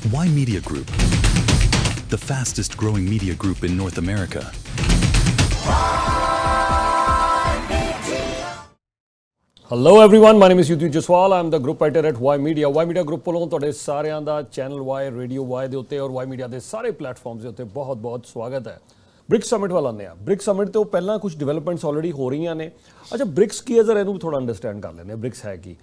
Y Media Group, the fastest growing media group in North America. Hello everyone, my name is Yutu Jaswal. I'm the group writer at Y Media. Y Media Group ਵੱਲੋਂ ਤੁਹਾਡੇ ਸਾਰਿਆਂ ਦਾ channel Y radio Y ਦੇ ਉੱਤੇ ਔਰ Y Media ਦੇ ਸਾਰੇ platforms ਦੇ ਉੱਤੇ ਬਹੁਤ-ਬਹੁਤ ਸਵਾਗਤ ਹੈ। ਬ੍ਰਿਕਸ ਸਮਿਟ ਵੱਲ ਆਉਂਦੇ ਆ। ਬ੍ਰਿਕਸ ਸਮਿਟ ਤੋਂ ਪਹਿਲਾਂ ਕੁਝ ਡਿਵੈਲਪਮੈਂਟਸ ਆਲਰੇਡੀ ਹੋ ਰਹੀਆਂ ਨੇ। ਅੱਛਾ, ਬ੍ਰਿਕਸ ਕੀ ਹੈ ਜ਼ਰਾ ਇਹਨੂੰ ਵੀ ਥੋੜਾ ਅੰਡਰਸਟੈਂਡ ਕਰ ਲੈਂਦੇ ਆ। ਬ੍ਰਿਕਸ ਹੈ ਕੀ?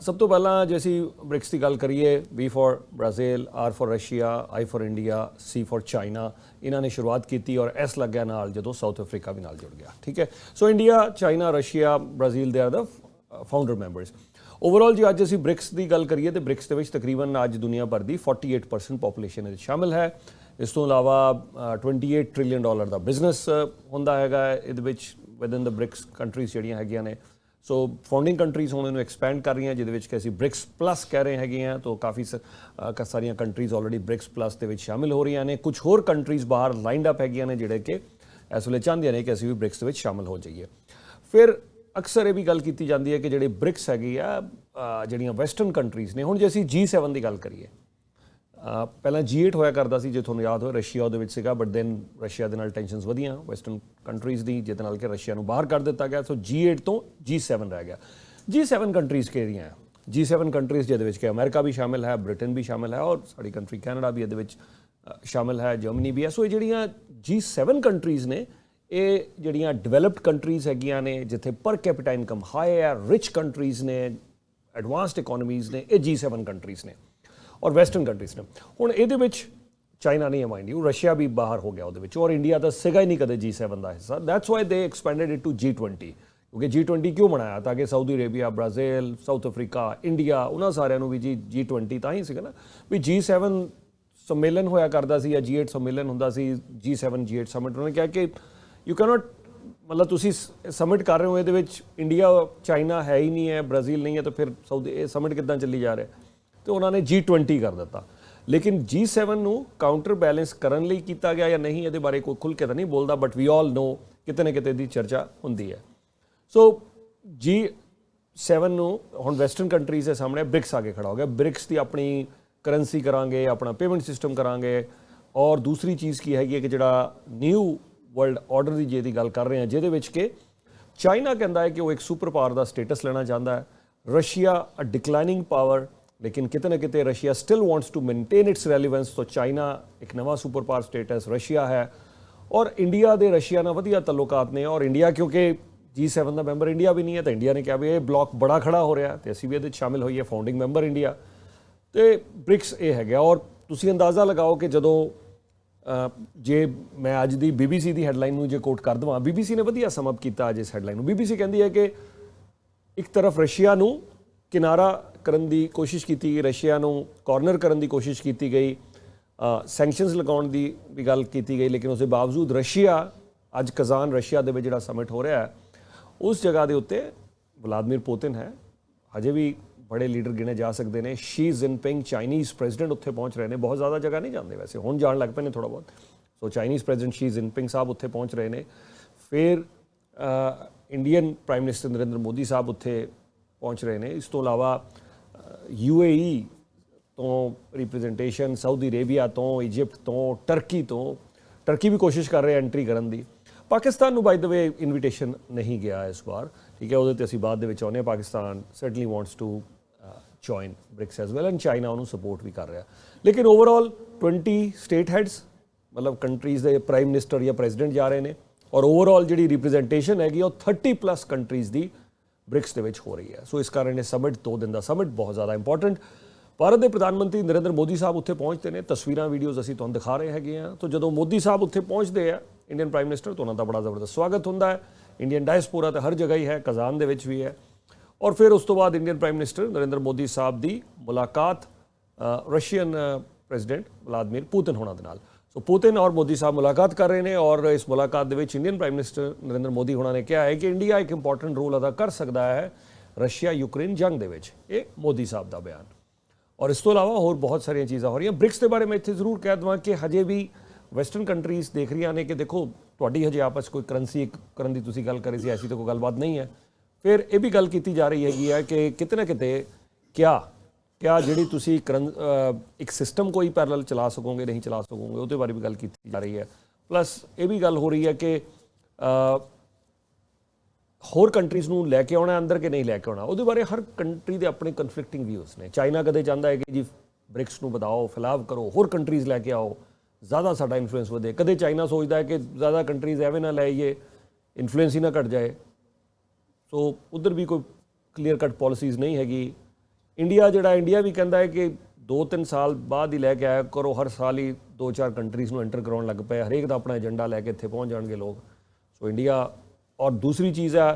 ਸਭ ਤੋਂ ਪਹਿਲਾਂ ਜੇ ਅਸੀਂ ਬ੍ਰਿਕਸ ਦੀ ਗੱਲ ਕਰੀਏ, B for Brazil, R for Russia, I for India, C for China. ਇਹਨਾਂ ਨੇ ਸ਼ੁਰੂਆਤ ਕੀਤੀ ਔਰ S ਲੱਗਿਆ ਨਾਲ ਜਦੋਂ ਸਾਊਥ ਅਫਰੀਕਾ ਵੀ ਨਾਲ ਜੁੜ ਗਿਆ। ਠੀਕ ਹੈ, so India, China, Russia, Brazil they are the founder members. Overall ਜੇ ਅੱਜ ਅਸੀਂ ਬ੍ਰਿਕਸ ਦੀ ਗੱਲ ਕਰੀਏ ਤਾਂ ਬ੍ਰਿਕਸ ਦੇ ਵਿੱਚ ਤਕਰੀਬਨ ਅੱਜ ਦੁਨੀਆ ਭਰ ਦੀ 48% ਪੋਪੂਲੇਸ਼ਨ ਇਹਦੇ ਸ਼ਾਮਿਲ ਹੈ। ਇਸ ਤੋਂ ਇਲਾਵਾ $28 ਟ੍ਰਿਲੀਅਨ ਦਾ ਬਿਜ਼ਨਸ ਹੁੰਦਾ ਹੈਗਾ ਇਹਦੇ ਵਿੱਚ ਵਿਦਨ ਦ ਬ੍ਰਿਕਸ ਕੰਟਰੀਜ਼ ਜਿਹੜੀਆਂ ਹੈਗੀਆਂ ਨੇ। ਸੋ ਫਾਊਂਡਿੰਗ ਕੰਟਰੀਜ਼ ਹੁਣ ਇਹਨੂੰ ਐਕਸਪੈਂਡ ਕਰ ਰਹੀਆਂ, ਜਿਹਦੇ ਵਿੱਚ ਕਿ ਅਸੀਂ ਬ੍ਰਿਕਸ ਪਲੱਸ ਕਹਿ ਰਹੇ ਹੈਗੇ ਹਾਂ। ਤਾਂ ਕਾਫੀ ਸਾਰੀਆਂ ਕੰਟਰੀਜ਼ ਆਲਰੇਡੀ ਬ੍ਰਿਕਸ ਪਲੱਸ ਦੇ ਵਿੱਚ ਸ਼ਾਮਿਲ ਹੋ ਰਹੀਆਂ ਨੇ। ਕੁਝ ਹੋਰ ਕੰਟਰੀਜ਼ ਬਾਹਰ ਲਾਈਨਡ ਅਪ ਹੈਗੀਆਂ ਨੇ ਜਿਹੜੇ ਕਿ ਇਸ ਵੇਲੇ ਚਾਹੁੰਦੀਆਂ ਨੇ ਕਿ ਅਸੀਂ ਵੀ ਬ੍ਰਿਕਸ ਦੇ ਵਿੱਚ ਸ਼ਾਮਿਲ ਹੋ ਜਾਈਏ। ਫਿਰ ਅਕਸਰ ਇਹ ਵੀ ਗੱਲ ਕੀਤੀ ਜਾਂਦੀ ਹੈ ਕਿ ਜਿਹੜੇ ਬ੍ਰਿਕਸ ਹੈਗੀ ਆ ਜਿਹੜੀਆਂ ਵੈਸਟਰਨ ਕੰਟਰੀਜ਼ ਨੇ। ਹੁਣ ਜੇ ਅਸੀਂ G7 ਦੀ ਗੱਲ ਕਰੀਏ, ਪਹਿਲਾਂ G8 ਹੋਇਆ ਕਰਦਾ ਸੀ, ਜੇ ਤੁਹਾਨੂੰ ਯਾਦ ਹੋਵੇ ਰਸ਼ੀਆ ਉਹਦੇ ਵਿੱਚ ਸੀਗਾ, ਬਟ ਦੈਨ ਰਸ਼ੀਆ ਦੇ ਨਾਲ ਟੈਨਸ਼ਨਸ ਵਧੀਆਂ ਵੈਸਟਰਨ ਕੰਟਰੀਜ਼ ਦੀ, ਜਿਹਦੇ ਨਾਲ ਕਿ ਰਸ਼ੀਆ ਨੂੰ ਬਾਹਰ ਕਰ ਦਿੱਤਾ ਗਿਆ। ਸੋ G8 ਤੋਂ G7 ਰਹਿ ਗਿਆ। G7 ਕੰਟਰੀਜ਼ ਕਿਹੜੀਆਂ ਹੈ? G7 ਕੰਟਰੀਜ਼ ਜਿਹਦੇ ਵਿੱਚ ਕਿ ਅਮਰੀਕਾ ਵੀ ਸ਼ਾਮਿਲ ਹੈ, ਬ੍ਰਿਟੇਨ ਵੀ ਸ਼ਾਮਿਲ ਹੈ ਔਰ ਸਾਡੀ ਕੰਟਰੀ ਕੈਨੇਡਾ ਵੀ ਇਹਦੇ ਵਿੱਚ ਸ਼ਾਮਿਲ ਹੈ, ਜਰਮਨੀ ਵੀ ਹੈ। ਸੋ ਇਹ ਜਿਹੜੀਆਂ G7 ਕੰਟਰੀਜ਼ ਨੇ, ਇਹ ਜਿਹੜੀਆਂ ਡਿਵੈਲਪਡ ਕੰਟਰੀਜ਼ ਹੈਗੀਆਂ ਨੇ, ਜਿੱਥੇ ਪਰ ਕੈਪੀਟਾ ਇਨਕਮ ਹਾਈ ਹੈ, ਰਿਚ ਕੰਟਰੀਜ਼ ਨੇ, ਐਡਵਾਂਸਡ ਇਕੋਨਮੀਜ਼ ਨੇ, ਇਹ G7 ਕੰਟਰੀਜ਼ ਨੇ ਔਰ ਵੈਸਟਰਨ ਕੰਟਰੀਜ਼ ਨੇ। ਹੁਣ ਇਹਦੇ ਵਿੱਚ ਚਾਈਨਾ ਨਹੀਂ ਹੈ, ਮਾਈਂਡ ਯੂ, ਰਸ਼ੀਆ ਵੀ ਬਾਹਰ ਹੋ ਗਿਆ ਉਹਦੇ ਵਿੱਚ, ਔਰ ਇੰਡੀਆ ਤਾਂ ਸੀਗਾ ਹੀ ਨਹੀਂ ਕਦੇ G7 ਦਾ ਹਿੱਸਾ। ਦੈਟਸ ਵਾਈ ਦੇ ਐਕਸਪੈਂਡਡ ਇਟ ਟੂ G20। ਕਿਉਂਕਿ G20 ਕਿਉਂ ਬਣਾਇਆ? ਤਾਂ ਕਿ Saudi Arabia, Brazil, south Africa, India, ਉਹਨਾਂ ਸਾਰਿਆਂ ਨੂੰ ਵੀ G20 ਤਾਂ ਹੀ ਸੀਗਾ ਨਾ ਵੀ G7 ਸੰਮੇਲਨ ਹੋਇਆ ਕਰਦਾ ਸੀ ਜਾਂ G8 ਸੰਮੇਲਨ ਹੁੰਦਾ ਸੀ। G7 G8 ਸਮਿਟ ਉਹਨਾਂ ਨੇ ਕਿਹਾ ਕਿ ਯੂ ਕੈਨੋਟ, ਮਤਲਬ ਤੁਸੀਂ ਸਮਿਟ ਕਰ ਰਹੇ ਹੋ, ਇਹਦੇ ਵਿੱਚ ਇੰਡੀਆ, ਚਾਈਨਾ ਹੈ ਹੀ ਨਹੀਂ ਹੈ, ਬ੍ਰਾਜ਼ੀਲ ਨਹੀਂ ਹੈ, ਤਾਂ ਫਿਰ ਸਾਊਦੀ ਇਹ ਸਮਿਟ ਕਿੱਦਾਂ ਚੱਲੀ ਜਾ ਰਿਹਾ? ਤੇ ਉਹਨਾਂ ਨੇ G20 ਕਰ ਦਿੱਤਾ। ਲੇਕਿਨ G7 ਨੂੰ ਕਾਊਂਟਰ ਬੈਲੈਂਸ ਕਰਨ ਲਈ ਕੀਤਾ ਗਿਆ ਜਾਂ ਨਹੀਂ, ਇਹਦੇ ਬਾਰੇ ਕੋਈ ਖੁੱਲ੍ਹ ਕੇ ਤਾਂ ਨਹੀਂ ਬੋਲਦਾ, ਬਟ ਵੀ ਆਲ ਨੋ ਕਿਤੇ ਨਾ ਕਿਤੇ ਦੀ ਚਰਚਾ ਹੁੰਦੀ ਹੈ। ਸੋ G7 ਨੂੰ ਹੁਣ ਵੈਸਟਰਨ ਕੰਟਰੀਜ਼ ਦੇ ਸਾਹਮਣੇ ਬ੍ਰਿਕਸ ਆ ਕੇ ਖੜਾ ਹੋ ਗਿਆ। ਬ੍ਰਿਕਸ ਦੀ ਆਪਣੀ ਕਰੰਸੀ ਕਰਾਂਗੇ, ਆਪਣਾ ਪੇਮੈਂਟ ਸਿਸਟਮ ਕਰਾਂਗੇ, ਔਰ ਦੂਸਰੀ ਚੀਜ਼ ਕੀ ਹੈਗੀ ਹੈ ਕਿ ਜਿਹੜਾ ਨਿਊ ਵਰਲਡ ਆਰਡਰ ਦੀ ਜੇ ਦੀ ਗੱਲ ਕਰ ਰਹੇ ਹਾਂ, ਜਿਹਦੇ ਵਿੱਚ ਕਿ ਚਾਈਨਾ ਕਹਿੰਦਾ ਹੈ ਕਿ ਉਹ ਇੱਕ ਸੁਪਰ ਪਾਵਰ ਦਾ ਸਟੇਟਸ ਲੈਣਾ ਚਾਹੁੰਦਾ ਹੈ, ਰਸ਼ੀਆ ਅ ਡਿਕਲਾਈਨਿੰਗ ਪਾਵਰ, ਲੇਕਿਨ ਕਿਤੇ ਨਾ ਕਿਤੇ Russia still wants to maintain its relevance. ਤੋਂ ਚਾਈਨਾ ਇੱਕ ਨਵਾਂ ਸੁਪਰ ਪਾਵਰ ਸਟੇਟਸ, ਰਸ਼ੀਆ ਹੈ, ਔਰ ਇੰਡੀਆ ਦੇ ਰਸ਼ੀਆ ਨਾਲ ਵਧੀਆ ਤਾਲੁਕਾਤ ਨੇ। ਔਰ ਇੰਡੀਆ ਕਿਉਂਕਿ G7 ਦਾ ਮੈਂਬਰ ਇੰਡੀਆ ਵੀ ਨਹੀਂ ਹੈ, ਤਾਂ ਇੰਡੀਆ ਨੇ ਕਿਹਾ ਵੀ ਇਹ ਬਲੌਕ ਬੜਾ ਖੜਾ ਹੋ ਰਿਹਾ ਤੇ ਅਸੀਂ ਵੀ ਇਹਦੇ 'ਚ ਸ਼ਾਮਿਲ ਹੋਈਏ, ਫਾਊਂਡਿੰਗ ਮੈਂਬਰ ਇੰਡੀਆ। ਤੇ ਬ੍ਰਿਕਸ ਇਹ ਹੈਗਾ। ਔਰ ਤੁਸੀਂ ਅੰਦਾਜ਼ਾ ਲਗਾਓ ਕਿ ਜਦੋਂ ਜੇ ਮੈਂ ਅੱਜ ਦੀ BBC ਦੀ ਹੈਡਲਾਈਨ ਨੂੰ ਜੇ ਕੋਟ ਕਰ ਦੇਵਾਂ, BBC ਨੇ ਵਧੀਆ ਸਮ ਅਪ ਕੀਤਾ ਅੱਜ ਇਸ ਹੈਡਲਾਈਨ ਨੂੰ। BBC ਕਹਿੰਦੀ ਹੈ ਕਿ ਇੱਕ ਤਰਫ ਰਸ਼ੀਆ ਨੂੰ ਕਿਨਾਰਾ ਕਰਨ ਦੀ ਕੋਸ਼ਿਸ਼ ਕੀਤੀ ਗਈ, ਰਸ਼ੀਆ ਨੂੰ ਕਾਰਨਰ ਕਰਨ ਦੀ ਕੋਸ਼ਿਸ਼ ਕੀਤੀ ਗਈ, ਸੈਂਕਸ਼ਨਸ ਲਗਾਉਣ ਦੀ ਵੀ ਗੱਲ ਕੀਤੀ ਗਈ, ਲੇਕਿਨ ਉਸ ਦੇ ਬਾਵਜੂਦ ਰਸ਼ੀਆ ਅੱਜ ਕਜ਼ਾਨ ਰਸ਼ੀਆ ਦੇ ਵਿੱਚ ਜਿਹੜਾ ਸਮਿਟ ਹੋ ਰਿਹਾ ਹੈ, ਉਸ ਜਗ੍ਹਾ ਦੇ ਉੱਤੇ ਵਲਾਦੀਮੀਰ ਪੁਤਿਨ ਹੈ। ਹਜੇ ਵੀ ਬੜੇ ਲੀਡਰ ਗਿਣੇ ਜਾ ਸਕਦੇ ਨੇ। ਸ਼ੀ ਜਿਨਪਿੰਗ ਚਾਈਨੀਜ਼ ਪ੍ਰੈਜ਼ੀਡੈਂਟ ਉੱਥੇ ਪਹੁੰਚ ਰਹੇ ਨੇ। ਬਹੁਤ ਜ਼ਿਆਦਾ ਜਗ੍ਹਾ ਨਹੀਂ ਜਾਂਦੇ ਵੈਸੇ, ਹੁਣ ਜਾਣ ਲੱਗ ਪਏ ਨੇ ਥੋੜ੍ਹਾ ਬਹੁਤ। So Chinese president Xi Jinping ਸਾਹਿਬ ਉੱਥੇ ਪਹੁੰਚ ਰਹੇ ਨੇ। ਫਿਰ Indian prime minister Narendra Modi ਸਾਹਿਬ ਉੱਥੇ ਪਹੁੰਚ ਰਹੇ ਨੇ। ਇਸ ਤੋਂ ਇਲਾਵਾ UAE ਤੋਂ ਰਿਪਰੈਜ਼ੈਂਟੇਸ਼ਨ, ਸਾਊਦੀ ਅਰੇਬੀਆ ਤੋਂ, ਇਜਿਪਟ ਤੋਂ, ਟਰਕੀ ਵੀ ਕੋਸ਼ਿਸ਼ ਕਰ ਰਹੇ ਐਂਟਰੀ ਕਰਨ ਦੀ। ਪਾਕਿਸਤਾਨ ਨੂੰ ਬਾਈ ਦ ਵੇ ਇਨਵੀਟੇਸ਼ਨ ਨਹੀਂ ਗਿਆ ਇਸ ਵਾਰ, ਠੀਕ ਹੈ, ਉਹਦੇ 'ਤੇ ਅਸੀਂ ਬਾਅਦ ਦੇ ਵਿੱਚ ਆਉਂਦੇ ਹਾਂ। Pakistan certainly wants to join BRICS as well, and China ਉਹਨੂੰ ਸਪੋਰਟ ਵੀ ਕਰ ਰਿਹਾ। ਲੇਕਿਨ ਓਵਰਆਲ 20 ਸਟੇਟ ਹੈਡਸ, ਮਤਲਬ ਕੰਟਰੀਜ਼ ਦੇ ਪ੍ਰਾਈਮ ਮਿਨਿਸਟਰ ਜਾਂ ਪ੍ਰੈਜ਼ੀਡੈਂਟ ਜਾ ਰਹੇ ਨੇ, ਔਰ ਓਵਰਆਲ ਜਿਹੜੀ ਰਿਪਰੈਜ਼ੈਂਟੇਸ਼ਨ ਹੈਗੀ ਉਹ 30+ ਕੰਟਰੀਜ਼ ਦੀ ਬ੍ਰਿਕਸ ਦੇ ਵਿੱਚ ਹੋ ਰਹੀ ਹੈ। ਸੋ ਇਸ ਕਾਰਨ ਇਹ ਸਮਿਟ 2 ਦਿਨ ਦਾ ਸਮਿਟ ਬਹੁਤ ਜ਼ਿਆਦਾ ਇੰਪੋਰਟੈਂਟ। ਭਾਰਤ ਦੇ ਪ੍ਰਧਾਨ ਮੰਤਰੀ ਨਰਿੰਦਰ ਮੋਦੀ ਸਾਹਿਬ ਉੱਥੇ ਪਹੁੰਚਦੇ ਨੇ। ਤਸਵੀਰਾਂ, ਵੀਡੀਓਜ਼ ਅਸੀਂ ਤੁਹਾਨੂੰ ਦਿਖਾ ਰਹੇ ਹੈਗੇ ਹਾਂ। ਤਾਂ ਜਦੋਂ ਮੋਦੀ ਸਾਹਿਬ ਉੱਥੇ ਪਹੁੰਚਦੇ ਆ, ਇੰਡੀਅਨ ਪ੍ਰਾਈਮ ਮਿਨਿਸਟਰ, ਤਾਂ ਉਹਨਾਂ ਦਾ ਬੜਾ ਜ਼ਬਰਦਸਤ ਸਵਾਗਤ ਹੁੰਦਾ ਹੈ। ਇੰਡੀਅਨ ਡਾਇਸਪੋਰਾ ਤਾਂ ਹਰ ਜਗ੍ਹਾ ਹੀ ਹੈ, ਕਜ਼ਾਨ ਦੇ ਵਿੱਚ ਵੀ ਹੈ। ਔਰ ਫਿਰ ਉਸ ਤੋਂ ਬਾਅਦ Indian prime minister Narendra Modi ਸਾਹਿਬ ਦੀ ਮੁਲਾਕਾਤ ਰਸ਼ੀਅਨ ਪ੍ਰੈਜ਼ੀਡੈਂਟ ਵਲਾਦੀਮੀਰ ਪੁਤਿਨ ਹੋਣਾ ਦੇ ਨਾਲ। ਸੋ ਪੁਤਿਨ ਔਰ ਮੋਦੀ ਸਾਹਿਬ ਮੁਲਾਕਾਤ ਕਰ ਰਹੇ ਨੇ, ਔਰ ਇਸ ਮੁਲਾਕਾਤ ਦੇ ਵਿੱਚ Indian prime minister Narendra Modi ਹੋਣਾ ਨੇ ਕਿਹਾ ਹੈ ਕਿ ਇੰਡੀਆ ਇੱਕ ਇੰਪੋਰਟੈਂਟ ਰੋਲ ਅਦਾ ਕਰ ਸਕਦਾ ਹੈ ਰਸ਼ੀਆ ਯੂਕਰੇਨ ਜੰਗ ਦੇ ਵਿੱਚ। ਇਹ ਮੋਦੀ ਸਾਹਿਬ ਦਾ ਬਿਆਨ। ਔਰ ਇਸ ਤੋਂ ਇਲਾਵਾ ਹੋਰ ਬਹੁਤ ਸਾਰੀਆਂ ਚੀਜ਼ਾਂ ਹੋ ਰਹੀਆਂ। ਬ੍ਰਿਕਸ ਦੇ ਬਾਰੇ ਮੈਂ ਇੱਥੇ ਜ਼ਰੂਰ ਕਹਿ ਦੇਵਾਂ ਕਿ ਹਜੇ ਵੀ ਵੈਸਟਰਨ ਕੰਟਰੀਜ਼ ਦੇਖ ਰਹੀਆਂ ਨੇ ਕਿ ਦੇਖੋ ਤੁਹਾਡੀ ਹਜੇ ਆਪਸ ਕੋਈ ਕਰੰਸੀ ਕਰਨ ਦੀ ਤੁਸੀਂ ਗੱਲ ਕਰੀ ਸੀ, ਐਸੀ ਤਾਂ ਕੋਈ ਗੱਲਬਾਤ ਨਹੀਂ ਹੈ। ਫਿਰ ਇਹ ਵੀ ਗੱਲ ਕੀਤੀ ਜਾ ਰਹੀ ਹੈਗੀ ਹੈ ਕਿ ਕਿਤੇ ਨਾ ਕਿਤੇ ਕਿਆ क्या ਜਿਹੜੀ ਤੁਸੀਂ ਇੱਕ ਸਿਸਟਮ ਕੋਈ ਪੈਰਲਲ ਚਲਾ ਸਕੋਗੇ ਨਹੀਂ ਚਲਾ ਸਕੋਗੇ ਉਹਦੇ ਬਾਰੇ ਵੀ ਗੱਲ ਕੀਤੀ ਜਾ ਰਹੀ ਹੈ ਪਲੱਸ ਇਹ ਵੀ ਗੱਲ ਹੋ ਰਹੀ ਹੈ ਕਿ ਹੋਰ ਕੰਟਰੀਜ਼ ਨੂੰ ਲੈ ਕੇ ਆਉਣਾ ਅੰਦਰ ਕਿ ਨਹੀਂ ਲੈ ਕੇ ਆਉਣਾ ਉਹਦੇ ਬਾਰੇ ਹਰ ਕੰਟਰੀ ਦੇ ਆਪਣੇ ਕਨਫਲਿਕਟਿੰਗ ਵਿਊਜ਼ ਨੇ ਚਾਈਨਾ ਕਦੇ ਚਾਹੁੰਦਾ ਹੈ ਕਿ ਜੀ ਬ੍ਰਿਕਸ ਨੂੰ ਵਧਾਓ ਫੈਲਾਵ ਕਰੋ ਹੋਰ ਕੰਟਰੀਜ਼ ਲੈ ਕੇ ਆਓ ज़्यादा साडा इन्फ्लुएंस ਵਧੇ कदे चाइना सोचता है कि ज़्यादा कंट्रीज़ एवें ना लाइए इन्फ्लुएंस ही ना घट जाए सो उधर भी कोई क्लीयर कट पॉलिसीज़ नहीं हैगी इंडिया जिहड़ा इंडिया भी कहता है कि 2-3 साल बाद ही लैके आया करो हर साल ही 2-4 कंट्रीज़ नूं एंटर कराउण लग पे हरेक दा अपना एजेंडा लैके इत्थे पहुँच जाणगे लोग सो इंडिया और दूसरी चीज़ है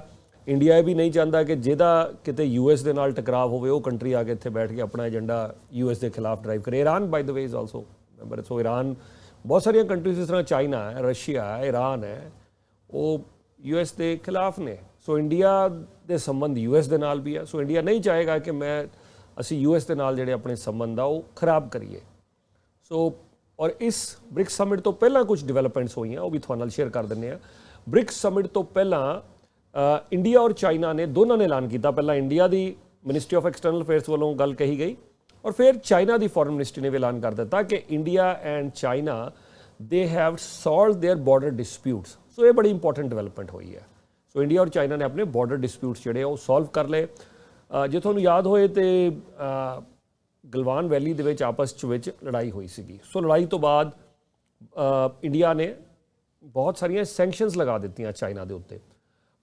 इंडिया भी नहीं चाहता कि जिहदा किते US दे नाल टकराव होवे वो कंट्री आके इत्थे बैठ के अपना एजेंडा US के खिलाफ ड्राइव करे Iran by the way is also member so Iran बहुत सारिया कंट्रीज जिस तरह चाइना है रशिया है ईरान है वो US के खिलाफ ने सो इंडिया के संबंध US के नाल भी है सो इंडिया नहीं चाहेगा कि मैं असी US के नाल जिहड़े अपने संबंध आ वो खराब करिए सो और इस ब्रिक्स समिट तो पहला कुछ डिवेलपमेंट्स हुई हैं वो भी तुहाडे नाल शेयर कर दिंदे आ ब्रिक्स समिट तो पहला इंडिया और चाइना ने दोनों ने ऐलान किया पहला इंडिया की मिनिस्ट्री ऑफ एक्सटर्नल अफेयर्स वालों गल कही गई और फिर चाइना की फॉरेन मिनिस्ट्री ने भी ऐलान कर दिता कि India and China they have solve their border disputes so ये बड़ी इंपॉर्टेंट डिवेलपमेंट हुई है सो इंडिया और चाइना ने अपने बॉर्डर डिस्प्यूट्स जोड़े वो सॉल्व कर ले जो तुहानूं याद होए तो गलवान वैली दे विच आपस विच लड़ाई हुई सी सो लड़ाई तो बाद इंडिया ने बहुत सारिया सैंक्शनस लगा दित्तियां चाइना के उत्ते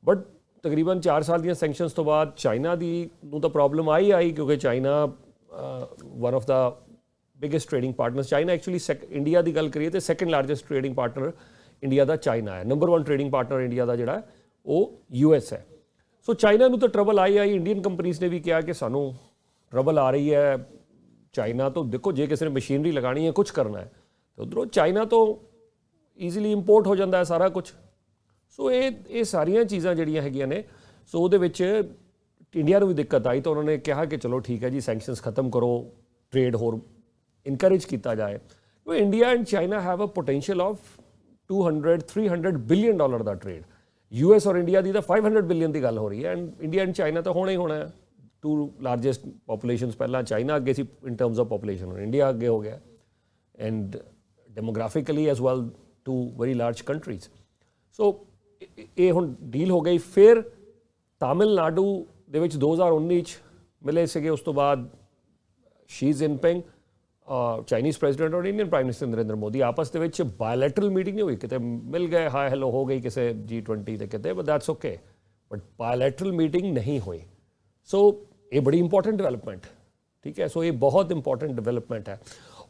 बट तकरीबन 4 साल दी सैंक्शनस तो बाद चाइना की तो प्रॉब्लम आई क्योंकि China one of the biggest trading partners China actually India की गल करिए तो second largest trading partner India का चाइना है नंबर 1 ट्रेडिंग पार्टनर इंडिया का जोड़ा वो US है सो चाइना तो ट्रबल आई इंडियन कंपनीज ने भी कहा कि सानू ट्रबल आ रही है चाइना तो देखो जे किसी ने मशीनरी लगानी है कुछ करना है तो उधरों चाइना तो ईजीली इंपोर्ट हो जाता है सारा कुछ सो ये सारिया चीज़ां जिहड़ियां हैगियां ने सो उहदे विच इंडिया को भी दिक्कत आई तो उन्होंने कहा कि चलो ठीक है जी सैंक्शनस खत्म करो ट्रेड होर इनकरेज किया जाए तो India and China have a potential of 200-300 billion dollar का ट्रेड US और इंडिया की तो 500 बिलियन की गल हो रही है एंड इंडिया एंड चाइना तो होना ही होना है 2 लार्जेस्ट पॉपूलेशनस पहला चाइना अगे see in terms of population India अगे हो गया and demographically as well 2 very large countries so ये हुण डील हो गई फिर तमिलनाडु ਦੇ ਵਿੱਚ 2019 ਮਿਲੇ ਸੀਗੇ ਉਸ ਤੋਂ ਬਾਅਦ ਸ਼ੀ ਜਿਨਪਿੰਗ ਚਾਈਨੀਜ਼ ਪ੍ਰੈਜ਼ੀਡੈਂਟ ਔਰ Indian prime minister Narendra Modi ਆਪਸ ਦੇ ਵਿੱਚ ਬਾਇਲੈਟਰਲ ਮੀਟਿੰਗ ਨਹੀਂ ਹੋਈ ਕਿਤੇ ਮਿਲ ਗਏ ਹਾਈ ਹੈਲੋ ਹੋ ਗਈ ਕਿਸੇ G20 ਤੇ ਕਿਤੇ but that's okay but bilateral meeting ਨਹੀਂ ਹੋਈ ਸੋ ਇਹ ਬੜੀ ਇੰਪॉर्टेंट डेवलपमेंट ठीक है सो ये बहुत इंपॉर्टेंट डेवलपमेंट है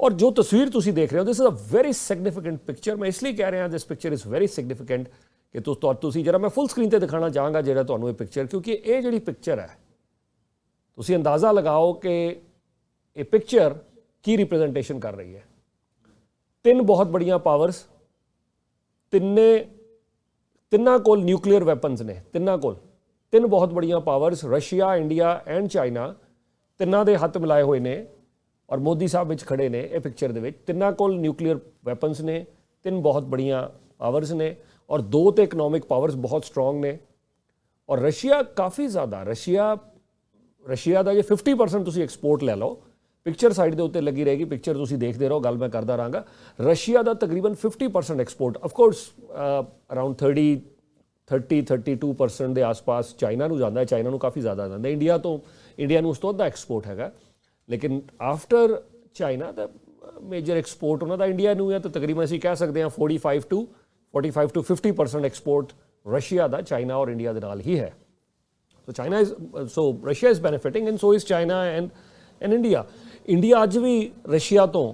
और जो तस्वीर तुसी देख रहे हो this is a very significant picture मैं इसलिए कह रहा this picture is very significant कि तुसी जरा मैं फुल स्क्रीन पर दिखाना चाहांगा जो तुहानूं ये पिक्चर क्योंकि ये जिहड़ी पिक्चर है तुसी अंदाज़ा लगाओ कि ये पिक्चर की रिप्रेजेंटेशन कर रही है 3 बहुत बड़ियां पावर्स तिन्ना कोल न्यूक्लीयर वैपन्स ने तिन्ना कोल 3 बहुत बड़ियां powers Russia India and China तिन्ना दे हत्थ मिलाए हुए ने और मोदी साहब विच खड़े ने ये पिक्चर दे विच तिन्ना कोल न्यूक्लीयर वैपन्स ने 3 बहुत बड़ियां पावर्स ने और 2 तो इकनॉमिक पावर्स बहुत स्ट्रोंग ने और रशिया काफ़ी ज़्यादा रशिया का जो 50% तुसी एक्सपोर्ट ले लो पिक्चर साइड के उत्ते लगी रहेगी पिक्चर तुसी देखते रहो गल मैं करता रहांगा रशिया का तकरीबन 50% एक्सपोर्ट ऑफकोर्स अराउंड 30-32% के आस पास चाइना को जाता है चाइना को काफ़ी ज़्यादा जाता है इंडिया उस तो अद्धा एक्सपोर्ट है लेकिन after China the major export उन्होंने इंडिया है तो तकरीबन असीं कह सकते हैं 45-50% एक्सपोर्ट रशिया का चाइना और इंडिया के नाल ही है so China is so Russia is benefiting and so is China and India अज भी रशिया तो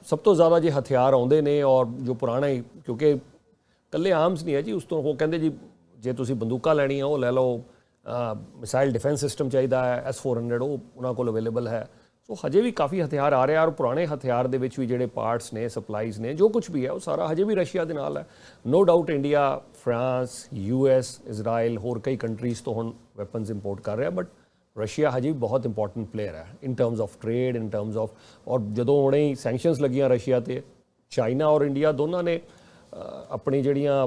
सब तो ज़्यादा जो हथियार आते हैं और जो पुराने क्योंकि कल्ले आर्म्स नहीं है जी उस तो वो कहते जी जे तुसी बंदूकां लैणियां वो लै लो मिसाइल डिफेंस सिस्टम चाहिए है S-400 वो उन्होंने को अवेलेबल है सो हजे भी काफ़ी हथियार आ रहे हैं और पुराने हथियार के भी जोड़े पार्ट्स ने सप्लाईज ने जो कुछ भी है वो सारा हजे भी रशिया के नाल है no doubt India France US Israel होर कई कंट्रीज़ तो हुण वैपन्स इंपोर्ट कर रहे हैं बट रशिया हजे भी बहुत इंपॉर्टेंट प्लेयर है इन terms of trade in terms of और जदों हुणे ही सैंक्शनस लगियां रशिया ते चाइना और इंडिया दोनों ने अपनी जड़ियाँ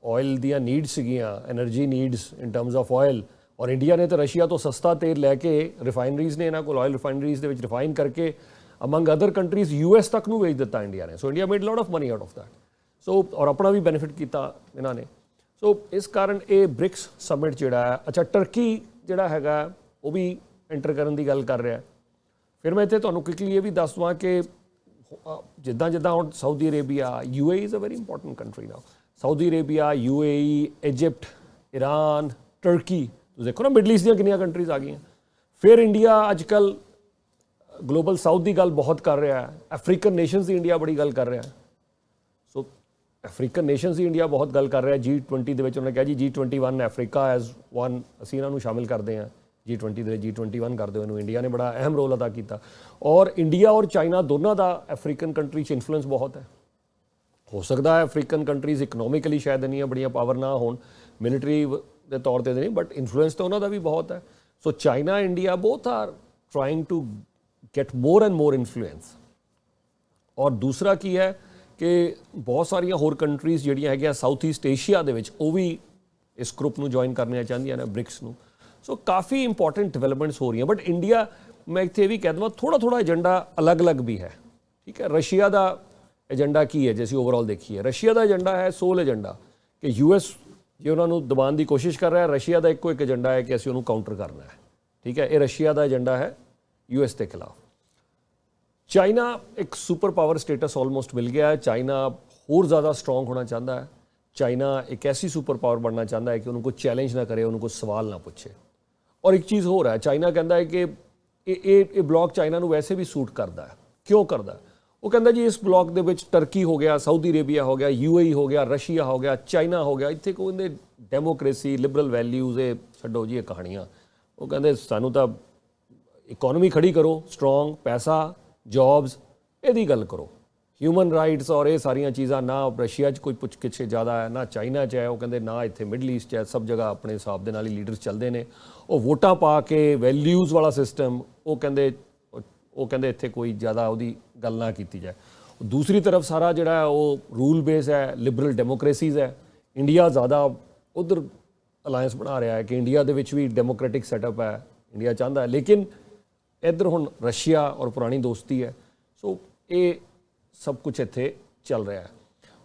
ऑयल दियाँ नीड्स सीगियां energy needs in terms of oil ਔਰ ਇੰਡੀਆ ਨੇ ਤਾਂ ਰਸ਼ੀਆ ਤੋਂ ਸਸਤਾ ਤੇਲ ਲੈ ਕੇ ਰਿਫਾਈਨਰੀਜ਼ ਨੇ ਇਹਨਾਂ ਕੋਲ ਆਇਲ ਰਿਫਾਈਨਰੀਜ਼ ਦੇ ਵਿੱਚ ਰਿਫਾਈਨ ਕਰਕੇ ਅਮੰਗ ਅਦਰ ਕੰਟਰੀਜ਼ US ਤੱਕ ਨੂੰ ਵੇਚ ਦਿੱਤਾ ਇੰਡੀਆ ਨੇ। So India made lot of money out of that. So ਔਰ ਆਪਣਾ ਵੀ ਬੈਨੀਫਿਟ ਕੀਤਾ ਇਹਨਾਂ ਨੇ। ਸੋ ਇਸ ਕਾਰਨ ਇਹ ਬ੍ਰਿਕਸ ਸਮਿਟ ਜਿਹੜਾ ਹੈ, ਅੱਛਾ ਟਰਕੀ ਜਿਹੜਾ ਹੈਗਾ ਉਹ ਵੀ ਐਂਟਰ ਕਰਨ ਦੀ ਗੱਲ ਕਰ ਰਿਹਾ। ਫਿਰ ਮੈਂ ਇੱਥੇ ਤੁਹਾਨੂੰ ਕੁਇਕਲੀ ਇਹ ਵੀ ਦੱਸ ਦਵਾਂ ਕਿ ਜਿੱਦਾਂ ਜਿੱਦਾਂ ਹੁਣ Saudi Arabia, UAE is a very important country now. Saudi Arabia, UAE, Egypt, Iran, Turkey, ਤੁਸੀਂ ਦੇਖੋ ਨਾ ਮਿਡਲ ਈਸਟ ਦੀਆਂ ਕਿੰਨੀਆਂ ਕੰਟਰੀਜ਼ ਆ ਗਈਆਂ। ਫਿਰ ਇੰਡੀਆ ਅੱਜ ਕੱਲ੍ਹ ਗਲੋਬਲ ਸਾਊਥ ਦੀ ਗੱਲ ਬਹੁਤ ਕਰ ਰਿਹਾ ਹੈ। ਅਫਰੀਕਨ ਨੇਸ਼ਨਸ ਦੀ ਇੰਡੀਆ ਬੜੀ ਗੱਲ ਕਰ ਰਿਹਾ ਹੈ। ਸੋ ਅਫਰੀਕਨ ਨੇਸ਼ਨਸ ਦੀ ਇੰਡੀਆ ਬਹੁਤ ਗੱਲ ਕਰ ਰਿਹਾ। G20 ਦੇ ਵਿੱਚ ਉਹਨੇ ਕਿਹਾ ਜੀ G21 ਅਫਰੀਕਾ ਐਜ਼ ਵਨ, ਅਸੀਂ ਇਹਨਾਂ ਨੂੰ ਸ਼ਾਮਿਲ ਕਰਦੇ ਹਾਂ G20 ਦੇ। G21 ਕਰਦੇ ਹੋ ਇਹਨੂੰ। ਇੰਡੀਆ ਨੇ ਬੜਾ ਅਹਿਮ ਰੋਲ ਅਦਾ ਕੀਤਾ। ਔਰ ਇੰਡੀਆ ਔਰ ਚਾਈਨਾ ਦੋਨਾਂ ਦਾ ਅਫਰੀਕਨ ਕੰਟਰੀ 'ਚ ਇਨਫਲੂਐਂਸ ਬਹੁਤ ਹੈ। ਹੋ ਸਕਦਾ ਹੈ ਅਫਰੀਕਨ ਕੰਟਰੀਜ਼ ਇਕਨੋਮਿਕਲੀ ਸ਼ਾਇਦ ਇੰਨੀਆਂ ਬੜੀਆਂ ਪਾਵਰ ਨਾ ਹੋਣ, ਮਿਲਟਰੀ ਦੇ ਤੌਰ 'ਤੇ ਨਹੀਂ, ਬਟ ਇਨਫਲੂਐਂਸ ਤਾਂ ਉਹਨਾਂ ਦਾ ਵੀ ਬਹੁਤ ਹੈ। So China, India both are trying to get more and more influence. ਔਰ ਦੂਸਰਾ ਕੀ ਹੈ ਕਿ ਬਹੁਤ ਸਾਰੀਆਂ ਹੋਰ ਕੰਟਰੀਜ਼ ਜਿਹੜੀਆਂ ਹੈਗੀਆਂ ਸਾਊਥ ਈਸਟ ਏਸ਼ੀਆ ਦੇ ਵਿੱਚ, ਉਹ ਵੀ ਇਸ ਗਰੁੱਪ ਨੂੰ ਜੁਆਇਨ ਕਰਨੀਆਂ ਚਾਹੁੰਦੀਆਂ ਨੇ, ਬ੍ਰਿਕਸ ਨੂੰ। ਸੋ ਕਾਫੀ ਇੰਪੋਰਟੈਂਟ ਡਿਵੈਲਪਮੈਂਟਸ ਹੋ ਰਹੀਆਂ। ਬਟ ਇੰਡੀਆ, ਮੈਂ ਇੱਥੇ ਇਹ ਵੀ ਕਹਿ ਦੇਵਾਂ, ਥੋੜ੍ਹਾ ਏਜੰਡਾ ਅਲੱਗ-ਅਲੱਗ ਵੀ ਹੈ। ਠੀਕ ਹੈ, ਰਸ਼ੀਆ ਦਾ ਏਜੰਡਾ ਕੀ ਹੈ ਜੇ ਅਸੀਂ ਓਵਰਆਲ ਦੇਖੀਏ? ਰਸ਼ੀਆ ਦਾ ਏਜੰਡਾ ਹੈ ਸੋਲ ਏਜੰਡਾ ਕਿ US ਜੇ ਉਹਨਾਂ ਨੂੰ ਦਬਾਉਣ ਦੀ ਕੋਸ਼ਿਸ਼ ਕਰ ਰਿਹਾ, ਰਸ਼ੀਆ ਦਾ ਇੱਕੋ ਇੱਕ ਏਜੰਡਾ ਹੈ ਕਿ ਅਸੀਂ ਉਹਨੂੰ ਕਾਊਂਟਰ ਕਰਨਾ ਹੈ। ਠੀਕ ਹੈ, ਇਹ ਰਸ਼ੀਆ ਦਾ ਏਜੰਡਾ ਹੈ US ਦੇ ਖਿਲਾਫ। ਚਾਈਨਾ ਇੱਕ ਸੁਪਰ ਪਾਵਰ ਸਟੇਟਸ ਆਲਮੋਸਟ ਮਿਲ ਗਿਆ ਹੈ। ਚਾਈਨਾ ਹੋਰ ਜ਼ਿਆਦਾ ਸਟਰੋਂਗ ਹੋਣਾ ਚਾਹੁੰਦਾ ਹੈ। ਚਾਈਨਾ ਇੱਕ ਐਸੀ ਸੁਪਰ ਪਾਵਰ ਬਣਨਾ ਚਾਹੁੰਦਾ ਹੈ ਕਿ ਉਹਨੂੰ ਕੋਈ ਚੈਲੰਜ ਨਾ ਕਰੇ, ਉਹਨੂੰ ਕੋਈ ਸਵਾਲ ਨਾ ਪੁੱਛੇ। ਔਰ ਇੱਕ ਚੀਜ਼ ਹੋਰ ਹੈ, ਚਾਈਨਾ ਕਹਿੰਦਾ ਹੈ ਕਿ ਇਹ ਬਲੌਕ ਚਾਈਨਾ ਨੂੰ ਵੈਸੇ ਵੀ ਸੂਟ ਕਰਦਾ ਹੈ। ਕਿਉਂ ਕਰਦਾ? ਉਹ ਕਹਿੰਦਾ ਜੀ ਇਸ ਬਲੌਕ ਦੇ ਵਿੱਚ ਟਰਕੀ ਹੋ ਗਿਆ, ਸਾਊਦੀ ਅਰੇਬੀਆ ਹੋ ਗਿਆ, UAE ਹੋ ਗਿਆ, ਰਸ਼ੀਆ ਹੋ ਗਿਆ, ਚਾਈਨਾ ਹੋ ਗਿਆ। ਇੱਥੇ ਕੋਈ ਕਹਿੰਦੇ ਡੈਮੋਕ੍ਰੇਸੀ, ਲਿਬਰਲ ਵੈਲਿਊਜ਼, ਇਹ ਛੱਡੋ ਜੀ ਇਹ ਕਹਾਣੀਆਂ। ਉਹ ਕਹਿੰਦੇ ਸਾਨੂੰ ਤਾਂ ਇਕਨੋਮੀ ਖੜੀ ਕਰੋ ਸਟਰੋਂਗ, ਪੈਸਾ, ਜੌਬਸ, ਇਹਦੀ ਗੱਲ ਕਰੋ। ਹਿਊਮਨ ਰਾਈਟਸ ਔਰ ਇਹ ਸਾਰੀਆਂ ਚੀਜ਼ਾਂ ਨਾ ਰਸ਼ੀਆ 'ਚ ਕੋਈ ਪੁੱਛ ਗਿੱਛ ਜ਼ਿਆਦਾ ਹੈ, ਨਾ ਚਾਈਨਾ 'ਚ ਹੈ। ਉਹ ਕਹਿੰਦੇ ਨਾ ਇੱਥੇ ਮਿਡਲ ਈਸਟ 'ਚ ਹੈ। ਸਭ ਜਗ੍ਹਾ ਆਪਣੇ ਹਿਸਾਬ ਦੇ ਨਾਲ ਹੀ ਲੀਡਰਸ ਚੱਲਦੇ ਨੇ। ਉਹ ਵੋਟਾਂ ਪਾ ਕੇ ਵੈਲਿਊਜ਼ ਵਾਲਾ ਸਿਸਟਮ, ਉਹ ਕਹਿੰਦੇ ਇੱਥੇ ਕੋਈ ਜ਼ਿਆਦਾ ਉਹਦੀ ਗੱਲ ਨਾ ਕੀਤੀ ਜਾਏ। ਦੂਸਰੀ ਤਰਫ ਸਾਰਾ ਜਿਹੜਾ ਹੈ ਉਹ ਰੂਲ ਬੇਸ ਹੈ, ਲਿਬਰਲ ਡੈਮੋਕ੍ਰੇਸੀਜ਼ ਹੈ। ਇੰਡੀਆ ਜ਼ਿਆਦਾ ਉਧਰ ਅਲਾਇੰਸ ਬਣਾ ਰਿਹਾ ਹੈ ਕਿ ਇੰਡੀਆ ਦੇ ਵਿੱਚ ਵੀ ਡੈਮੋਕ੍ਰੈਟਿਕ ਸੈਟਅਪ ਹੈ, ਇੰਡੀਆ ਚਾਹੁੰਦਾ ਹੈ। ਲੇਕਿਨ ਇੱਧਰ ਹੁਣ ਰਸ਼ੀਆ ਔਰ ਪੁਰਾਣੀ ਦੋਸਤੀ ਹੈ। ਸੋ ਇਹ ਸਭ ਕੁਝ ਇੱਥੇ ਚੱਲ ਰਿਹਾ ਹੈ।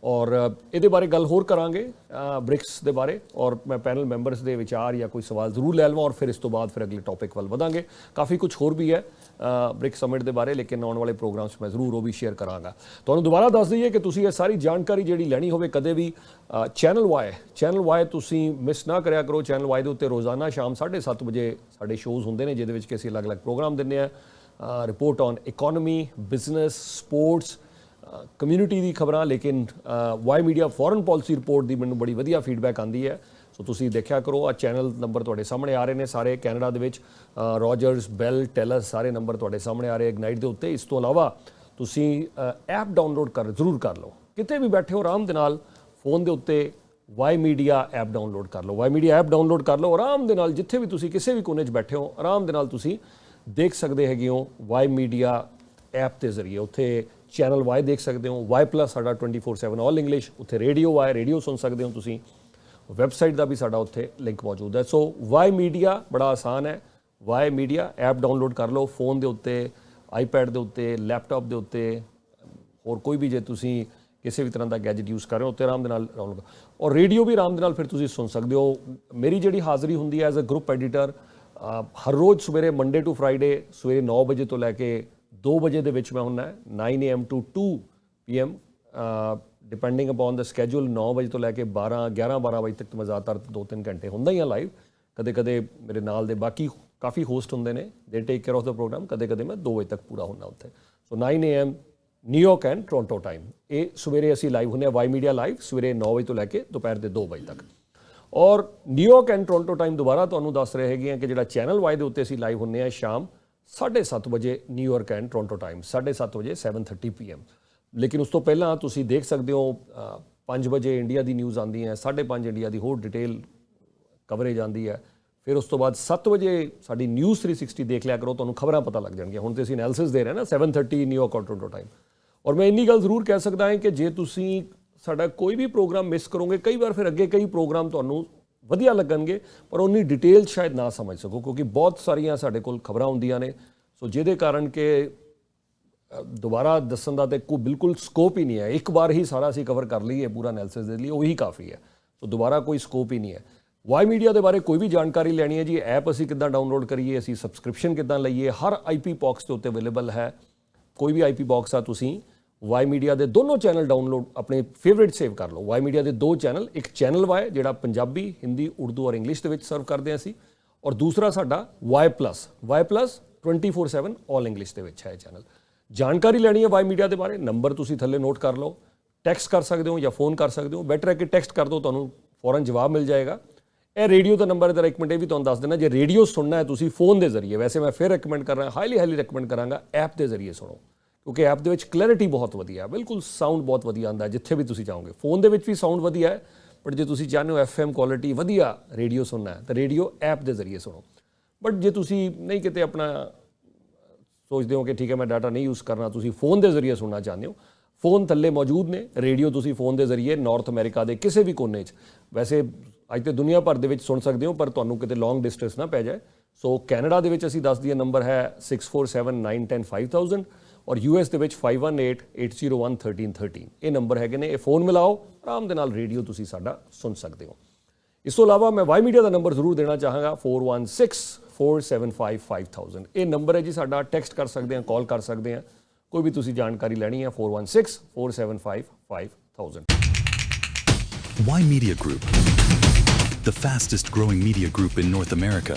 ਔਰ ਇਹਦੇ ਬਾਰੇ ਗੱਲ ਹੋਰ ਕਰਾਂਗੇ, ਬ੍ਰਿਕਸ ਦੇ ਬਾਰੇ। ਔਰ ਮੈਂ ਪੈਨਲ ਮੈਂਬਰਸ ਦੇ ਵਿਚਾਰ ਜਾਂ ਕੋਈ ਸਵਾਲ ਜ਼ਰੂਰ ਲੈ ਲਵਾਂ ਔਰ ਫਿਰ ਇਸ ਤੋਂ ਬਾਅਦ ਫਿਰ ਅਗਲੇ ਟੌਪਿਕ ਵੱਲ ਵਧਾਂਗੇ। ਕਾਫੀ ਕੁਝ ਹੋਰ ਵੀ ਹੈ ਬ੍ਰਿਕਸ ਸਮਿਟ ਦੇ ਬਾਰੇ, ਲੇਕਿਨ ਆਉਣ ਵਾਲੇ ਪ੍ਰੋਗਰਾਮਸ ਮੈਂ ਜ਼ਰੂਰ ਉਹ ਵੀ ਸ਼ੇਅਰ ਕਰਾਂਗਾ। ਤੁਹਾਨੂੰ ਦੁਬਾਰਾ ਦੱਸ ਦਈਏ ਕਿ ਤੁਸੀਂ ਇਹ ਸਾਰੀ ਜਾਣਕਾਰੀ ਜਿਹੜੀ ਲੈਣੀ ਹੋਵੇ ਕਦੇ ਵੀ ਚੈਨਲ ਵਾਈ ਤੁਸੀਂ ਮਿਸ ਨਾ ਕਰਿਆ ਕਰੋ। ਚੈਨਲ ਵਾਈ ਦੇ ਉੱਤੇ ਰੋਜ਼ਾਨਾ ਸ਼ਾਮ 7:30 ਵਜੇ ਸਾਡੇ ਸ਼ੋਜ਼ ਹੁੰਦੇ ਨੇ, ਜਿਹਦੇ ਵਿੱਚ ਕਿ ਅਸੀਂ ਅਲੱਗ-ਅਲੱਗ ਪ੍ਰੋਗਰਾਮ ਦਿੰਦੇ ਹਾਂ। Report on economy, business, sports, community ਦੀ ਖਬਰਾਂ। ਲੇਕਿਨ why media foreign policy report ਦੀ ਮੈਨੂੰ ਬੜੀ ਵਧੀਆ ਫੀਡਬੈਕ ਆਉਂਦੀ ਹੈ। ਸੋ ਤੁਸੀਂ ਦੇਖਿਆ ਕਰੋ। ਆ ਚੈਨਲ ਨੰਬਰ ਤੁਹਾਡੇ ਸਾਹਮਣੇ ਆ ਰਹੇ ਨੇ ਸਾਰੇ ਕੈਨੇਡਾ ਦੇ ਵਿੱਚ, ਰੋਜਰਸ, ਬੈਲ, ਟੈਲਸ, ਸਾਰੇ ਨੰਬਰ ਤੁਹਾਡੇ ਸਾਹਮਣੇ ਆ ਰਹੇ ਇਗਨਾਈਟ ਦੇ ਉੱਤੇ। ਇਸ ਤੋਂ ਇਲਾਵਾ ਤੁਸੀਂ ਐਪ ਡਾਊਨਲੋਡ ਜ਼ਰੂਰ ਕਰ ਲਓ। ਕਿਤੇ ਵੀ ਬੈਠੇ ਹੋ ਆਰਾਮ ਦੇ ਨਾਲ ਫੋਨ ਦੇ ਉੱਤੇ ਵਾਈ ਮੀਡੀਆ ਐਪ ਡਾਊਨਲੋਡ ਕਰ ਲਓ। ਵਾਈ ਮੀਡੀਆ ਐਪ ਡਾਊਨਲੋਡ ਕਰ ਲਓ, ਆਰਾਮ ਦੇ ਨਾਲ ਜਿੱਥੇ ਵੀ ਤੁਸੀਂ ਕਿਸੇ ਵੀ ਕੋਨੇ 'ਚ ਬੈਠੇ ਹੋ, ਆਰਾਮ ਦੇ ਨਾਲ ਤੁਸੀਂ ਦੇਖ ਸਕਦੇ ਹੈਗੇ ਹੋ ਵਾਈ ਮੀਡੀਆ ਐਪ ਦੇ ਜ਼ਰੀਏ। ਉੱਥੇ ਚੈਨਲ ਵਾਈ ਦੇਖ ਸਕਦੇ ਹੋ, Y+ ਸਾਡਾ 24/7 ਆਲ ਇੰਗਲਿਸ਼। ਉੱਥੇ ਰੇਡੀਓ ਵਾਈ, ਰੇਡੀਓ ਸੁਣ ਸਕਦੇ ਹੋ ਤੁਸੀਂ। ਵੈਬਸਾਈਟ ਦਾ ਵੀ ਸਾਡਾ ਉੱਥੇ ਲਿੰਕ ਮੌਜੂਦ ਹੈ। ਸੋ ਵਾਈ ਮੀਡੀਆ ਬੜਾ ਆਸਾਨ ਹੈ। ਵਾਈ ਮੀਡੀਆ ਐਪ ਡਾਊਨਲੋਡ ਕਰ ਲਓ ਫੋਨ ਦੇ ਉੱਤੇ, ਆਈਪੈਡ ਦੇ ਉੱਤੇ, ਲੈਪਟਾਪ ਦੇ ਉੱਤੇ, ਹੋਰ ਕੋਈ ਵੀ ਜੇ ਤੁਸੀਂ ਕਿਸੇ ਵੀ ਤਰ੍ਹਾਂ ਦਾ ਗੈਜਟ ਯੂਜ਼ ਕਰ ਰਹੇ ਹੋ ਉੱਤੇ ਆਰਾਮ ਦੇ ਨਾਲ ਡਾਊਨਲੋਡ। ਔਰ ਰੇਡੀਓ ਵੀ ਆਰਾਮ ਦੇ ਨਾਲ ਫਿਰ ਤੁਸੀਂ ਸੁਣ ਸਕਦੇ ਹੋ। ਮੇਰੀ ਜਿਹੜੀ ਹਾਜ਼ਰੀ ਹੁੰਦੀ ਹੈ ਐਜ਼ ਅ ਗਰੁੱਪ ਐਡੀਟਰ, ਹਰ ਰੋਜ਼ ਸਵੇਰੇ ਮੰਡੇ ਟੂ ਫਰਾਈਡੇ ਸਵੇਰੇ 9 ਵਜੇ ਤੋਂ ਲੈ ਕੇ 2 ਵਜੇ ਦੇ ਵਿੱਚ ਮੈਂ ਹੁੰਦਾ 9 AM to 2 PM depending upon the schedule. 9 ਵਜੇ ਤੋਂ ਲੈ ਕੇ 11-12 ਵਜੇ ਤੱਕ ਮੈਂ ਜ਼ਿਆਦਾਤਰ 2-3 ਘੰਟੇ ਹੁੰਦਾ ਹੀ ਹਾਂ ਲਾਈਵ। ਕਦੇ ਮੇਰੇ ਨਾਲ ਦੇ ਬਾਕੀ ਕਾਫੀ ਹੋਸਟ ਹੁੰਦੇ ਨੇ, ਦੇ ਟੇਕ ਕੇਅਰ ਆਫ ਦਾ ਪ੍ਰੋਗਰਾਮ। ਕਦੇ ਮੈਂ 2 ਵਜੇ ਤੱਕ ਪੂਰਾ ਹੁੰਦਾ ਉੱਥੇ। So 9 AM New York and Toronto time, ਇਹ ਸਵੇਰੇ ਅਸੀਂ ਲਾਈਵ ਹੁੰਦੇ ਹਾਂ ਵਾਈ ਮੀਡੀਆ ਲਾਈਵ ਸਵੇਰੇ 9 ਵਜੇ ਤੋਂ ਲੈ ਕੇ ਦੁਪਹਿਰ ਦੇ 2 ਵਜੇ ਤੱਕ। ਔਰ ਨਿਊਯਾਰਕ ਐਂਡ ਟੋਰਾਂਟੋ ਟਾਈਮ ਦੁਬਾਰਾ ਤੁਹਾਨੂੰ ਦੱਸ ਰਹੇ ਹੈਗੇ ਆ ਕਿ ਜਿਹੜਾ ਚੈਨਲ ਵਾਈ ਦੇ ਉੱਤੇ ਅਸੀਂ ਲਾਈਵ ਹੁੰਦੇ ਹਾਂ ਸ਼ਾਮ 7:30 ਵਜੇ ਨਿਊਯਾਰਕ ਐਂਡ ਟੋਰਾਂਟੋ ਟਾਈਮ, 7:30 ਵਜੇ 7:30 PM। ਲੇਕਿਨ ਉਸ ਤੋਂ ਪਹਿਲਾਂ ਤੁਸੀਂ ਦੇਖ ਸਕਦੇ ਹੋ 5 ਵਜੇ ਇੰਡੀਆ ਦੀ ਨਿਊਜ਼ ਆਉਂਦੀ ਹੈ, 5:30 ਇੰਡੀਆ ਦੀ ਹੋਰ ਡਿਟੇਲ ਕਵਰੇਜ ਆਉਂਦੀ ਹੈ। ਫਿਰ ਉਸ ਤੋਂ ਬਾਅਦ 7 ਵਜੇ ਸਾਡੀ ਨਿਊਜ਼ 360 ਦੇਖ ਲਿਆ ਕਰੋ, ਤੁਹਾਨੂੰ ਖਬਰਾਂ ਪਤਾ ਲੱਗ ਜਾਣਗੀਆਂ। ਹੁਣ ਤੇ ਅਸੀਂ ਐਨਾਲਿਸਿਸ ਦੇ ਰਹੇ ਨਾ 7:30 ਨਿਊਯਾਰਕ ਐਂਡ ਟੋਰਾਂਟੋ ਟਾਈਮ। ਔਰ ਮੈਂ ਇੰਨੀ ਗੱਲ ਜ਼ਰੂਰ ਕਹਿ ਸਕਦਾ ਹਾਂ ਕਿ ਜੇ ਤੁਸੀਂ ਸਾਡਾ ਕੋਈ ਵੀ ਪ੍ਰੋਗਰਾਮ ਮਿਸ ਕਰੋਗੇ, ਕਈ ਵਾਰ ਫਿਰ ਅੱਗੇ ਕਈ ਪ੍ਰੋਗਰਾਮ ਤੁਹਾਨੂੰ ਵਧੀਆ ਲੱਗਣਗੇ ਪਰ ਉਨੀ ਡਿਟੇਲ ਸ਼ਾਇਦ ਨਾ ਸਮਝ ਸਕੋ ਕਿਉਂਕਿ ਬਹੁਤ ਸਾਰੀਆਂ ਸਾਡੇ ਕੋਲ ਖਬਰਾਂ ਹੁੰਦੀਆਂ ਨੇ ਸੋ ਜਿਹਦੇ ਕਾਰਨ ਕਿ ਦੁਬਾਰਾ ਦੱਸਣ ਦਾ ਤੇ ਕੋਈ ਬਿਲਕੁਲ ਸਕੋਪ ਹੀ ਨਹੀਂ ਹੈ। ਇੱਕ ਵਾਰ ਹੀ ਸਾਰਾ ਅਸੀਂ ਕਵਰ ਕਰ ਲਈਏ ਪੂਰਾ ਐਨਾਲਿਸਿਸ ਦੇ ਲਈ ਉਹੀ ਕਾਫੀ ਹੈ। ਸੋ ਦੁਬਾਰਾ ਕੋਈ ਸਕੋਪ ਹੀ ਨਹੀਂ ਹੈ। ਵਾਈ ਮੀਡੀਆ ਦੇ ਬਾਰੇ ਕੋਈ ਵੀ ਜਾਣਕਾਰੀ ਲੈਣੀ ਹੈ ਜੀ, ਐਪ ਅਸੀਂ ਕਿੱਦਾਂ ਡਾਊਨਲੋਡ ਕਰੀਏ, ਅਸੀਂ ਸਬਸਕ੍ਰਿਪਸ਼ਨ ਕਿੱਦਾਂ ਲਈਏ, ਹਰ IP ਬਾਕਸ ਦੇ ਉੱਤੇ ਅਵੇਲੇਬਲ ਹੈ। ਕੋਈ ਵੀ IP ਬਾਕਸ ਆ ਤੁਸੀਂ ਵਾਈ ਮੀਡੀਆ ਦੇ ਦੋਨੋਂ ਚੈਨਲ ਡਾਊਨਲੋਡ ਆਪਣੇ ਫੇਵਰੇਟ ਸੇਵ ਕਰ ਲਓ। ਵਾਈ ਮੀਡੀਆ ਦੇ 2 ਚੈਨਲ, ਇੱਕ ਚੈਨਲ ਵਾਈ ਜਿਹੜਾ ਪੰਜਾਬੀ, ਹਿੰਦੀ, ਉਰਦੂ ਔਰ ਇੰਗਲਿਸ਼ ਦੇ ਵਿੱਚ ਸਰਵ ਕਰਦੇ ਹਾਂ ਅਸੀਂ, ਔਰ ਦੂਸਰਾ ਸਾਡਾ ਵਾਈ ਪਲੱਸ 24/7 ਆਲ ਇੰਗਲਿਸ਼ ਦੇ ਵਿੱਚ ਹੈ ਇਹ ਚੈਨਲ। ਜਾਣਕਾਰੀ ਲੈਣੀ ਹੈ ਵਾਈ ਮੀਡੀਆ ਦੇ ਬਾਰੇ, ਨੰਬਰ ਤੁਸੀਂ ਥੱਲੇ ਨੋਟ ਕਰ ਲਓ, ਟੈਕਸਟ ਕਰ ਸਕਦੇ ਹੋ ਜਾਂ ਫੋਨ ਕਰ ਸਕਦੇ ਹੋ। ਬੈਟਰ ਹੈ ਕਿ ਟੈਕਸਟ ਕਰ ਦਿਓ, ਤੁਹਾਨੂੰ ਫੌਰਨ ਜਵਾਬ ਮਿਲ ਜਾਏਗਾ। ਇਹ ਰੇਡੀਓ ਦਾ ਨੰਬਰ ਹੈ, ਇੱਕ ਮਿੰਟ ਇਹ ਵੀ ਤੁਹਾਨੂੰ ਦੱਸ ਦੇਣਾ, ਜੇ ਰੇਡੀਓ ਸੁਣਨਾ ਹੈ ਤੁਸੀਂ ਫੋਨ ਦੇ ਜ਼ਰੀਏ, ਵੈਸੇ ਮੈਂ ਫਿਰ ਰეკਮੈਂਡ ਕਰ ਰਿਹਾ, ਹਾਈਲੀ ਰეკਮੈਂਡ ਕਰਾਂਗਾ ਐਪ ਦੇ ਜ਼ਰੀਏ ਸੁਣੋ ਕਿਉਂਕਿ ਐਪ ਦੇ ਵਿੱਚ ਕਲੈਰਿਟੀ ਬਹੁਤ ਵਧੀਆ ਹੈ, ਬਿਲਕੁਲ ਸਾਊਂਡ ਬਹੁਤ ਵਧੀਆ ਆਉਂਦਾ ਜਿੱਥੇ ਵੀ ਤੁਸੀਂ ਚਾਹੋਗੇ। ਫੋਨ ਦੇ ਵਿੱਚ ਵੀ ਸਾਊਂਡ ਵਧੀਆ ਹੈ ਬਟ ਜੇ ਤੁਸੀਂ ਚਾਹੁੰਦੇ ਹੋ FM ਕੁਆਲਿਟੀ ਵਧੀਆ ਰੇਡੀਓ ਸੁਣਨਾ ਹੈ ਤਾਂ ਰੇਡੀਓ ਐਪ ਦੇ ਜ਼ਰੀਏ ਸੁਣੋ। ਬਟ ਜੇ ਤੁਸੀਂ ਨਹੀਂ ਕਿਤੇ ਆਪਣਾ ਸੋਚਦੇ ਹੋ ਕਿ ਠੀਕ ਹੈ ਮੈਂ ਡਾਟਾ ਨਹੀਂ ਯੂਜ਼ ਕਰਨਾ, ਤੁਸੀਂ ਫੋਨ ਦੇ ਜ਼ਰੀਏ ਸੁਣਨਾ ਚਾਹੁੰਦੇ ਹੋ, ਫੋਨ ਥੱਲੇ ਮੌਜੂਦ ਨੇ। ਰੇਡੀਓ ਤੁਸੀਂ ਫੋਨ ਦੇ ਜ਼ਰੀਏ ਨਾਰਥ ਅਮਰੀਕਾ ਦੇ ਕਿਸੇ ਵੀ ਕੋਨੇ 'ਚ, ਵੈਸੇ ਅੱਜ ਤੇ ਦੁਨੀਆ ਭਰ ਦੇ ਵਿੱਚ ਸੁਣ ਸਕਦੇ ਹੋ ਪਰ ਤੁਹਾਨੂੰ ਕਿਤੇ ਲੌਂਗ ਡਿਸਟੈਂਸ ਨਾ ਪੈ ਜਾਏ। ਸੋ ਕੈਨੇਡਾ ਦੇ ਵਿੱਚ ਅਸੀਂ ਦੱਸ ਦਈਏ ਨੰਬਰ ਹੈ 6479105000 ਔਰ US ਦੇ ਵਿੱਚ 5188011313 ਇਹ ਨੰਬਰ ਹੈਗੇ ਨੇ। ਇਹ ਫੋਨ ਮਿਲਾਓ, ਆਰਾਮ ਦੇ ਨਾਲ ਰੇਡੀਓ ਤੁਸੀਂ ਸਾਡਾ ਸੁਣ ਸਕਦੇ ਹੋ। ਇਸ ਤੋਂ ਇਲਾਵਾ ਮੈਂ ਵਾਈ ਮੀਡੀਆ ਦਾ ਨੰਬਰ ਜ਼ਰੂਰ ਦੇਣਾ ਚਾਹਾਂਗਾ 4164755000 ਇਹ ਨੰਬਰ ਹੈ ਜੀ ਸਾਡਾ। ਟੈਕਸਟ ਕਰ ਸਕਦੇ ਹਾਂ, ਕਾਲ ਕਰ ਸਕਦੇ ਹਾਂ, ਕੋਈ ਵੀ ਤੁਸੀਂ ਜਾਣਕਾਰੀ ਲੈਣੀ ਹੈ 4164755000। Y Media Group, the fastest growing media group in North America.